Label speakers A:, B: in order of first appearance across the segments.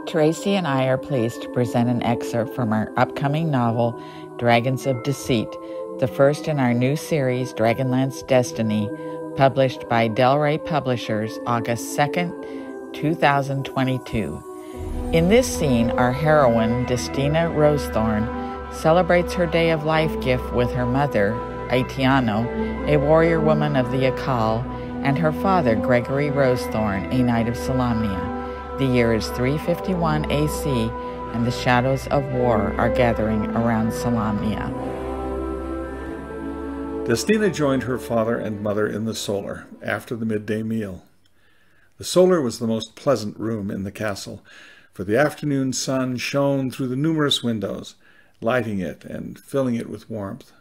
A: Tracy and I are pleased to present an excerpt from our upcoming novel, Dragons of Deceit, the first in our new series, Dragonlance Destiny, published by Del Rey Publishers, August 2nd, 2022. In this scene, our heroine, Destina Rosethorn, celebrates her day of life gift with her mother, Aitiano, a warrior woman of the Akal, and her father, Gregory Rosethorn, a knight of Solamnia. The year is 351 AC, and the shadows of war are gathering around Solamnia.
B: Destina joined her father and mother in the solar after the midday meal. The solar was the most pleasant room in the castle, for the afternoon sun shone through the numerous windows, lighting it and filling it with warmth.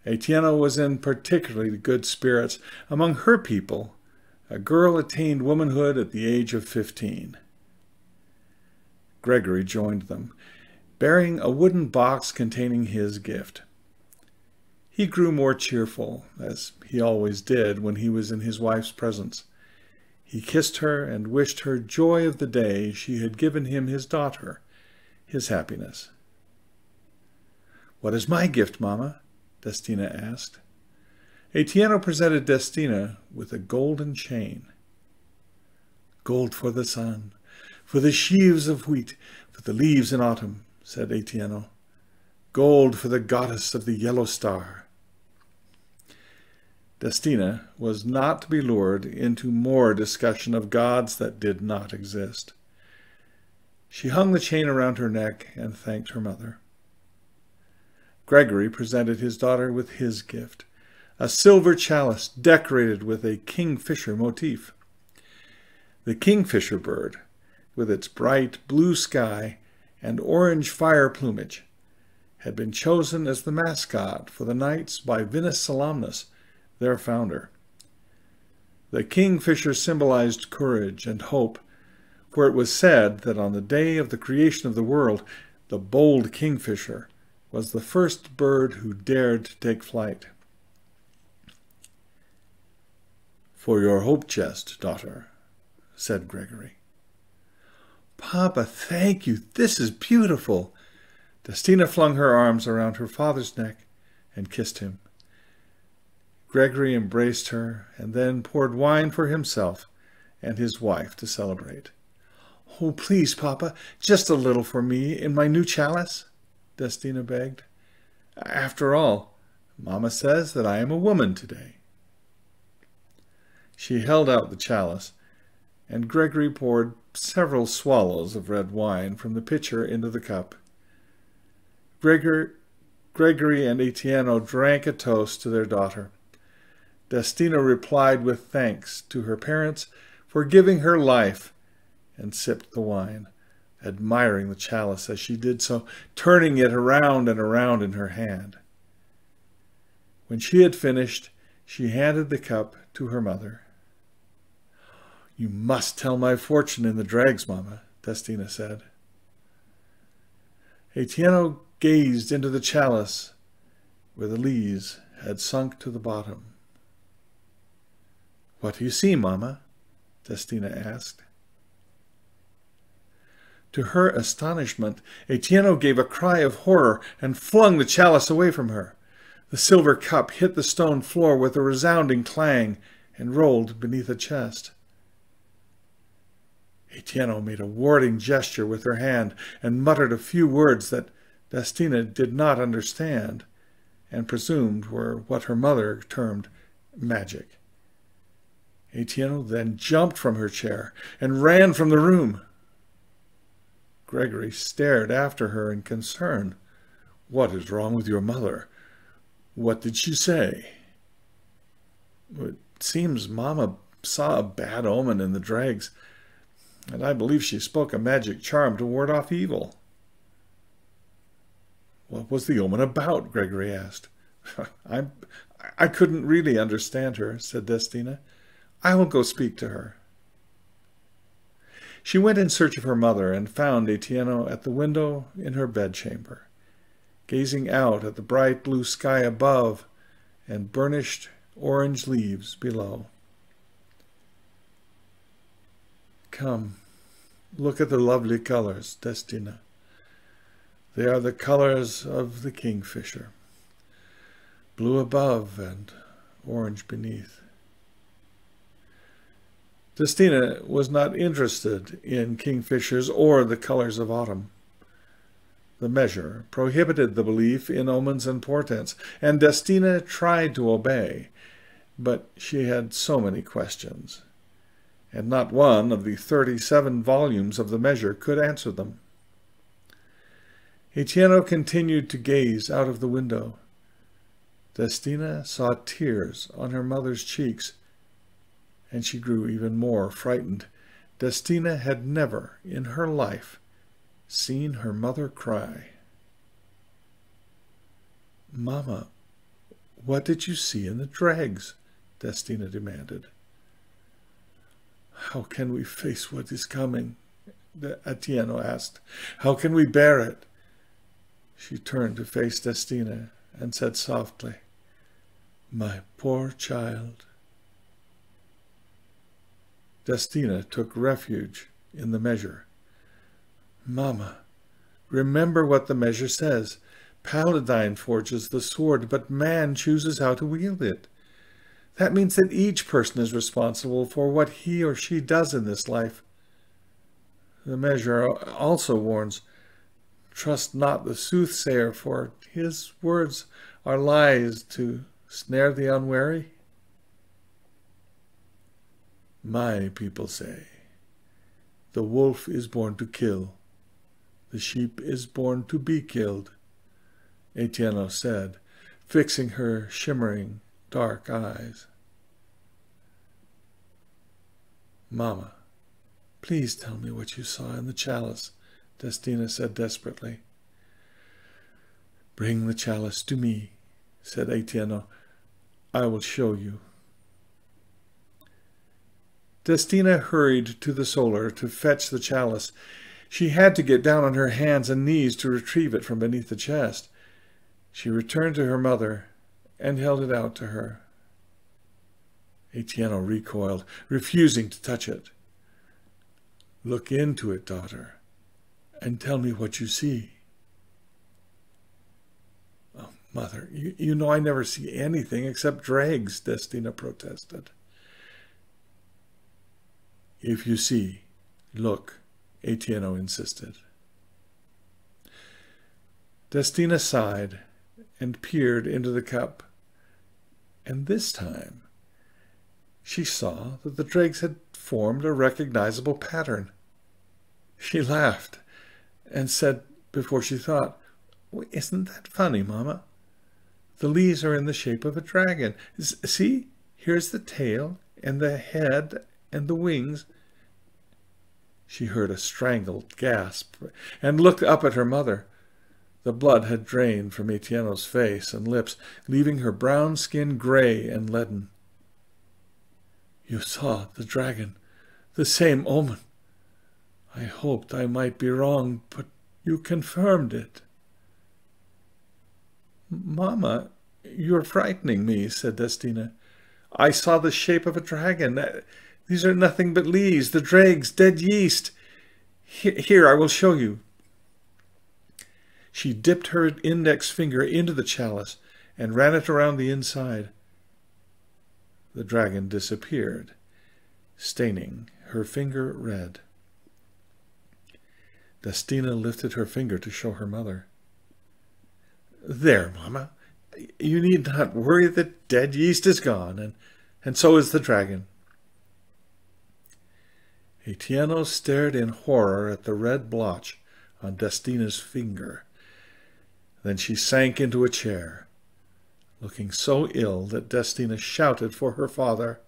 B: Aitiano was in particularly good spirits. Among her people, a girl attained womanhood at the age of 15. Gregory joined them, bearing a wooden box containing his gift. He grew more cheerful, as he always did when he was in his wife's presence. He kissed her and wished her joy of the day she had given him his daughter, his happiness. "What is my gift, Mama?" Destina asked. Aitiano presented Destina with a golden chain. "Gold for the sun, for the sheaves of wheat, for the leaves in autumn," said Aitiano. "Gold for the goddess of the yellow star." Destina was not to be lured into more discussion of gods that did not exist. She hung the chain around her neck and thanked her mother. Gregory presented his daughter with his gift, a silver chalice decorated with a kingfisher motif. The kingfisher bird, with its bright blue sky and orange fire plumage, had been chosen as the mascot for the knights by Vinus Solamnus, their founder. The kingfisher symbolized courage and hope, for it was said that on the day of the creation of the world, the bold kingfisher was the first bird who dared to take flight. "For your hope chest, daughter," said Gregory. "Papa, thank you. This is beautiful." Destina flung her arms around her father's neck and kissed him. Gregory embraced her and then poured wine for himself and his wife to celebrate. "Oh, please, Papa, just a little for me in my new chalice," Destina begged. "After all, Mama says that I am a woman today." She held out the chalice, and Gregory poured several swallows of red wine from the pitcher into the cup. Gregory and Aitiano drank a toast to their daughter. Destina replied with thanks to her parents for giving her life and sipped the wine, admiring the chalice as she did so, turning it around and around in her hand. When she had finished, she handed the cup to her mother. "You must tell my fortune in the dregs, Mama," Destina said. Aitiano gazed into the chalice where the lees had sunk to the bottom. "What do you see, Mama?" Destina asked. To her astonishment, Aitiano gave a cry of horror and flung the chalice away from her. The silver cup hit the stone floor with a resounding clang and rolled beneath a chest. Aitiano made a warning gesture with her hand and muttered a few words that Destina did not understand and presumed were what her mother termed magic. Aitiano then jumped from her chair and ran from the room. Gregory stared after her in concern. "What is wrong with your mother? What did she say?" "It seems Mama saw a bad omen in the dregs, and I believe she spoke a magic charm to ward off evil." "What was the omen about?" Gregory asked. I couldn't really understand her," said Destina. "I will go speak to her." She went in search of her mother and found Aitiano at the window in her bedchamber, gazing out at the bright blue sky above and burnished orange leaves below. "Come, Look at the lovely colors, Destina. They are the colors of the kingfisher, blue above and orange beneath. Destina was not interested in kingfishers or the colors of autumn. The measure prohibited the belief in omens and portents, and Destina tried to obey, but she had so many questions, and not one of the 37 volumes of the measure could answer them. Etienne continued to gaze out of the window. Destina saw tears on her mother's cheeks, and she grew even more frightened. Destina had never in her life seen her mother cry. "Mama, what did you see in the dregs?" Destina demanded. "How can we face what is coming?" Etienne asked. "How can we bear it?" She turned to face Destina and said softly, "My poor child." Destina took refuge in the measure. "Mama, remember what the measure says. Paladine forges the sword, but man chooses how to wield it. That means that each person is responsible for what he or she does in this life. The measure also warns, trust not the soothsayer, for his words are lies to snare the unwary. My people say, the wolf is born to kill, the sheep is born to be killed, Etienne said, fixing her shimmering dark eyes. Mama, please tell me what you saw in the chalice, Destina said desperately. Bring the chalice to me, said Etienne. I will show you. Destina hurried to the solar to fetch the chalice. She had to get down on her hands and knees to retrieve it from beneath the chest. She returned to her mother and held it out to her. Etienne recoiled, refusing to touch it. Look into it, daughter, and tell me what you see. Oh, mother, you know I never see anything except dregs, Destina protested. If you see, look, Etienne insisted. Destina sighed and peered into the cup, and this time she saw that the dregs had formed a recognizable pattern. She laughed and said before she thought, Isn't that funny, Mama? The leaves are in the shape of a dragon. See, here's the tail and the head and the wings. She heard a strangled gasp and looked up at her mother. The blood had drained from Etienne's face and lips, leaving her brown skin gray and leaden. You saw the dragon, the same omen. I hoped I might be wrong, but you confirmed it. Mama, you're frightening me, said Destina. I saw the shape of a dragon. These are nothing but leaves, the dregs, dead yeast. Here, I will show you. She dipped her index finger into the chalice and ran it around the inside. The dragon disappeared, staining her finger red. Destina lifted her finger to show her mother. There, Mama. You need not worry, the dead yeast is gone, and so is the dragon. Etienne stared in horror at the red blotch on Destina's finger. Then she sank into a chair, looking so ill that Destina shouted for her father.